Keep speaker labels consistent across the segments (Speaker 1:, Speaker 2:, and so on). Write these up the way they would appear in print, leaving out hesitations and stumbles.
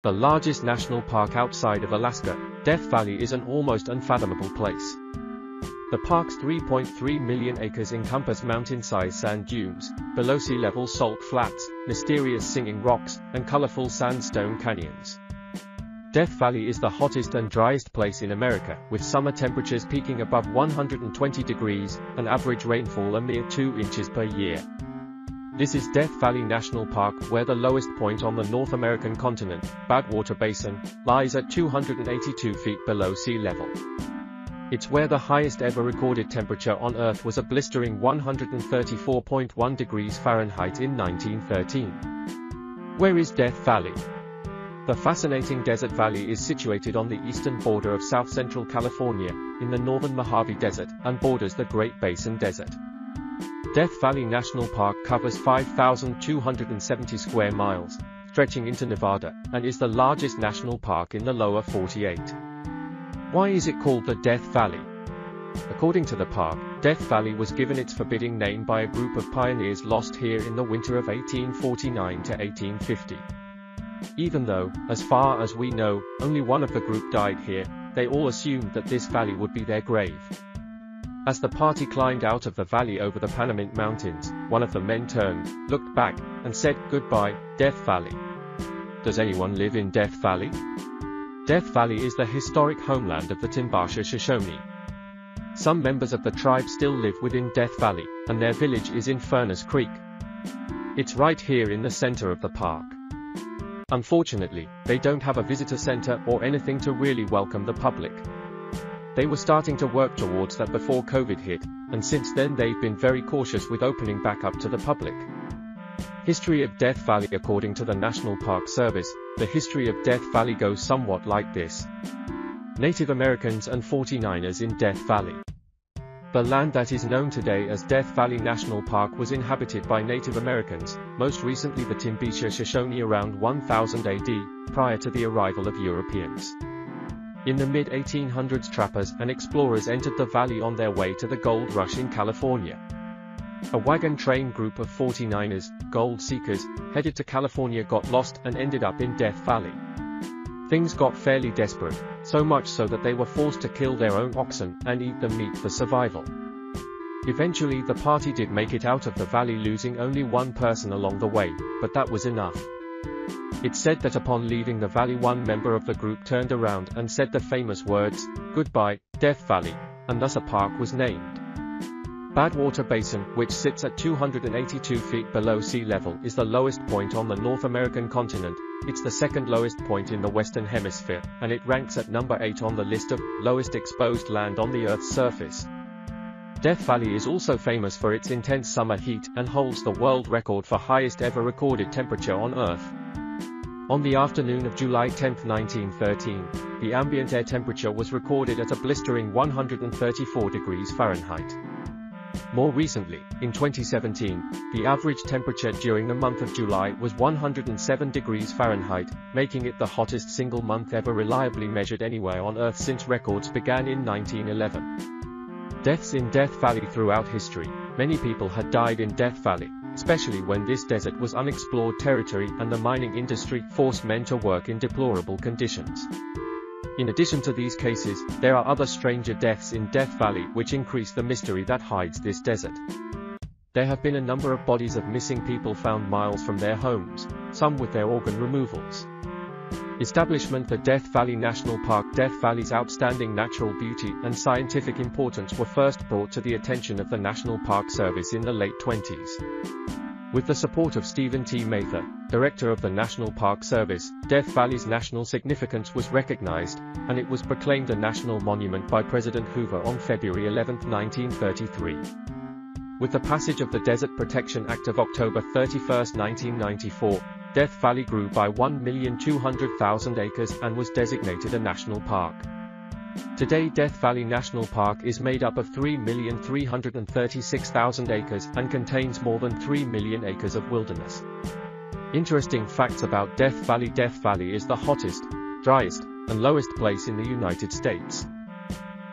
Speaker 1: The largest national park outside of Alaska, Death Valley is an almost unfathomable place. The park's 3.3 million acres encompass mountain-sized sand dunes, below sea level salt flats, mysterious singing rocks, and colorful sandstone canyons. Death Valley is the hottest and driest place in America, with summer temperatures peaking above 120 degrees, and average rainfall a mere 2 inches per year. This is Death Valley National Park, where the lowest point on the North American continent, Badwater Basin, lies at 282 feet below sea level. It's where the highest ever recorded temperature on Earth was a blistering 134.1 degrees Fahrenheit in 1913. Where is Death Valley? The fascinating desert valley is situated on the eastern border of south-central California, in the northern Mojave Desert, and borders the Great Basin Desert. Death Valley National Park covers 5,270 square miles, stretching into Nevada, and is the largest national park in the lower 48. Why is it called the Death Valley? According to the park, Death Valley was given its forbidding name by a group of pioneers lost here in the winter of 1849 to 1850. Even though, as far as we know, only one of the group died here, they all assumed that this valley would be their grave. As the party climbed out of the valley over the Panamint Mountains, one of the men turned, looked back, and said, "Goodbye, Death Valley." Does anyone live in Death Valley? Death Valley is the historic homeland of the Timbasha Shoshone. Some members of the tribe still live within Death Valley, and their village is in Furnace Creek. It's right here in the center of the park. Unfortunately, they don't have a visitor center or anything to really welcome the public. They were starting to work towards that before COVID hit, and since then they've been very cautious with opening back up to the public. History of Death Valley. According to the National Park Service, the history of Death Valley goes somewhat like this. Native Americans and 49ers in Death Valley. The land that is known today as Death Valley National Park was inhabited by Native Americans, most recently the Timbasha Shoshone around 1000 AD, prior to the arrival of Europeans. In the mid-1800s, trappers and explorers entered the valley on their way to the gold rush in California. A wagon train group of 49ers, gold seekers, headed to California got lost and ended up in Death Valley. Things got fairly desperate, so much so that they were forced to kill their own oxen and eat the meat for survival. Eventually the party did make it out of the valley, losing only one person along the way, but that was enough. It's said that upon leaving the valley, one member of the group turned around and said the famous words, "Goodbye, Death Valley," and thus a park was named. Badwater Basin, which sits at 282 feet below sea level, is the lowest point on the North American continent. It's the second lowest point in the Western Hemisphere, and it ranks at number 8 on the list of lowest exposed land on the Earth's surface. Death Valley is also famous for its intense summer heat and holds the world record for highest ever recorded temperature on Earth. On the afternoon of July 10, 1913, the ambient air temperature was recorded at a blistering 134 degrees Fahrenheit. More recently, in 2017, the average temperature during the month of July was 107 degrees Fahrenheit, making it the hottest single month ever reliably measured anywhere on Earth since records began in 1911. Deaths in Death Valley. Throughout history, many people had died in Death Valley, especially when this desert was unexplored territory and the mining industry forced men to work in deplorable conditions. In addition to these cases, there are other stranger deaths in Death Valley which increase the mystery that hides this desert. There have been a number of bodies of missing people found miles from their homes, some with their organ removals. Establishment. The Death Valley National Park. Death Valley's outstanding natural beauty and scientific importance were first brought to the attention of the National Park Service in the late 1920s. With the support of Stephen T. Mather, director of the National Park Service, Death Valley's national significance was recognized, and it was proclaimed a national monument by President Hoover on February 11, 1933. With the passage of the Desert Protection Act of October 31, 1994, Death Valley grew by 1,200,000 acres and was designated a national park. Today Death Valley National Park is made up of 3,336,000 acres and contains more than 3 million acres of wilderness. Interesting facts about Death Valley. Death Valley is the hottest, driest, and lowest place in the United States.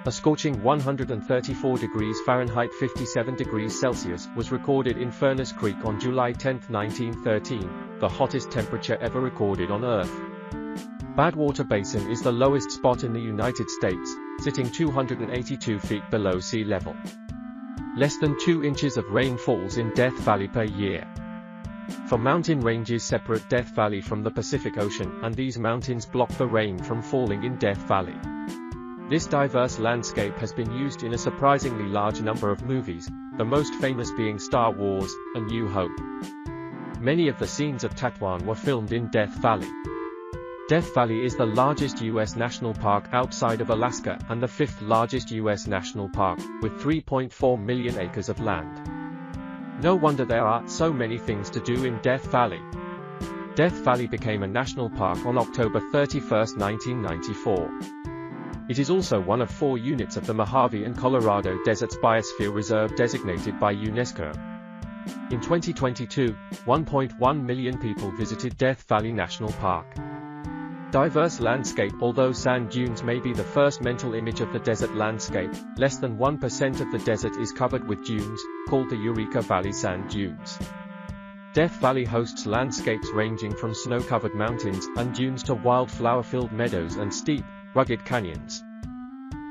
Speaker 1: A scorching 134 degrees Fahrenheit 57 degrees Celsius was recorded in Furnace Creek on July 10, 1913, the hottest temperature ever recorded on Earth. Badwater Basin is the lowest spot in the United States, sitting 282 feet below sea level. Less than 2 inches of rain falls in Death Valley per year. 4 mountain ranges separate Death Valley from the Pacific Ocean, and these mountains block the rain from falling in Death Valley. This diverse landscape has been used in a surprisingly large number of movies, the most famous being Star Wars: A New Hope. Many of the scenes of Tatooine were filmed in Death Valley. Death Valley is the largest U.S. national park outside of Alaska and the 5th largest U.S. national park, with 3.4 million acres of land. No wonder there are so many things to do in Death Valley. Death Valley became a national park on October 31, 1994. It is also one of 4 units of the Mojave and Colorado Deserts Biosphere Reserve designated by UNESCO. In 2022, 1.1 million people visited Death Valley National Park. Diverse landscape. Although sand dunes may be the first mental image of the desert landscape, less than 1% of the desert is covered with dunes, called the Eureka Valley Sand Dunes. Death Valley hosts landscapes ranging from snow-covered mountains and dunes to wildflower-filled meadows and steep, rugged canyons.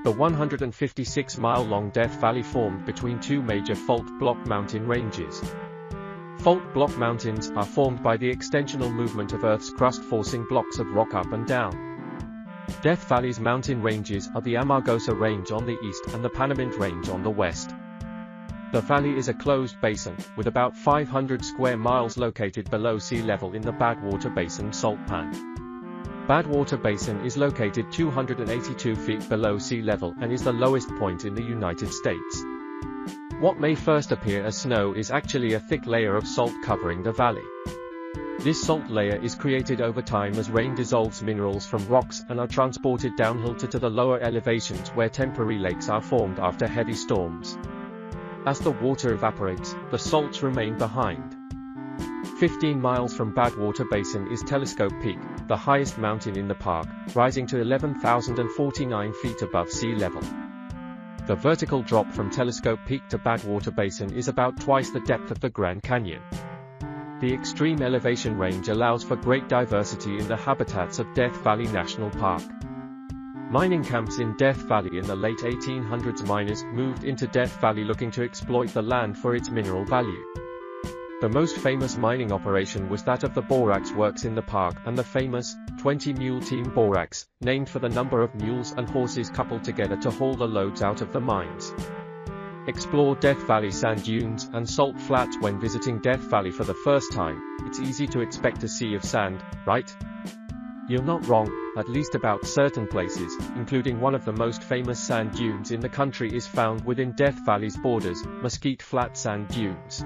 Speaker 1: The 156-mile-long Death Valley formed between 2 major fault block mountain ranges. Fault block mountains are formed by the extensional movement of Earth's crust forcing blocks of rock up and down. Death Valley's mountain ranges are the Amargosa Range on the east and the Panamint Range on the west. The valley is a closed basin, with about 500 square miles located below sea level in the Badwater Basin salt pan. Badwater Basin is located 282 feet below sea level and is the lowest point in the United States. What may first appear as snow is actually a thick layer of salt covering the valley. This salt layer is created over time as rain dissolves minerals from rocks and are transported downhill to the lower elevations where temporary lakes are formed after heavy storms. As the water evaporates, the salts remain behind. 15 miles from Badwater Basin is Telescope Peak, the highest mountain in the park, rising to 11,049 feet above sea level. The vertical drop from Telescope Peak to Badwater Basin is about twice the depth of the Grand Canyon. The extreme elevation range allows for great diversity in the habitats of Death Valley National Park. Mining camps in Death Valley. In the late 1800s, miners moved into Death Valley looking to exploit the land for its mineral value. The most famous mining operation was that of the borax works in the park and the famous 20-mule team borax, named for the number of mules and horses coupled together to haul the loads out of the mines. Explore Death Valley sand dunes and salt flats. When visiting Death Valley for the first time, it's easy to expect a sea of sand, right? You're not wrong, at least about certain places, including one of the most famous sand dunes in the country is found within Death Valley's borders, Mesquite Flat Sand Dunes.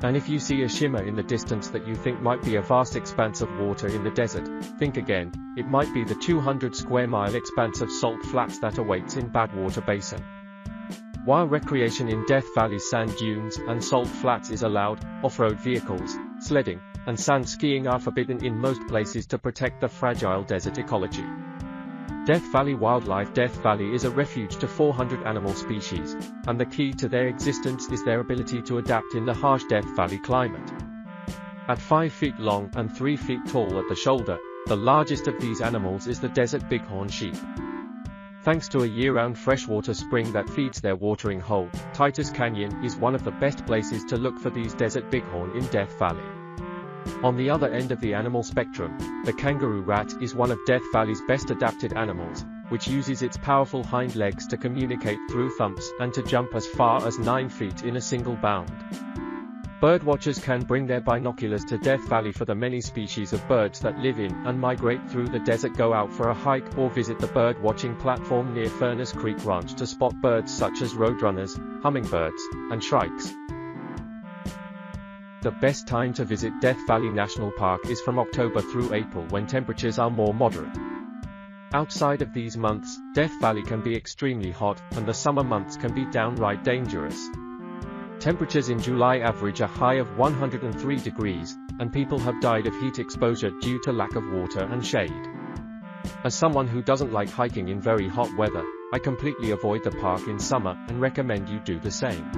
Speaker 1: And if you see a shimmer in the distance that you think might be a vast expanse of water in the desert, think again, it might be the 200 square mile expanse of salt flats that awaits in Badwater Basin. While recreation in Death Valley's sand dunes and salt flats is allowed, off-road vehicles, sledding, and sand skiing are forbidden in most places to protect the fragile desert ecology. Death Valley Wildlife. Death Valley is a refuge to 400 animal species, and the key to their existence is their ability to adapt in the harsh Death Valley climate. At 5 feet long and 3 feet tall at the shoulder, the largest of these animals is the desert bighorn sheep. Thanks to a year-round freshwater spring that feeds their watering hole, Titus Canyon is one of the best places to look for these desert bighorn in Death Valley. On the other end of the animal spectrum, the kangaroo rat is one of Death Valley's best adapted animals, which uses its powerful hind legs to communicate through thumps and to jump as far as 9 feet in a single bound. Birdwatchers can bring their binoculars to Death Valley for the many species of birds that live in and migrate through the desert. Go out for a hike or visit the bird watching platform near Furnace Creek Ranch to spot birds such as roadrunners, hummingbirds, and shrikes. The best time to visit Death Valley National Park is from October through April, when temperatures are more moderate. Outside of these months, Death Valley can be extremely hot, and the summer months can be downright dangerous. Temperatures in July average a high of 103 degrees, and people have died of heat exposure due to lack of water and shade. As someone who doesn't like hiking in very hot weather, I completely avoid the park in summer and recommend you do the same.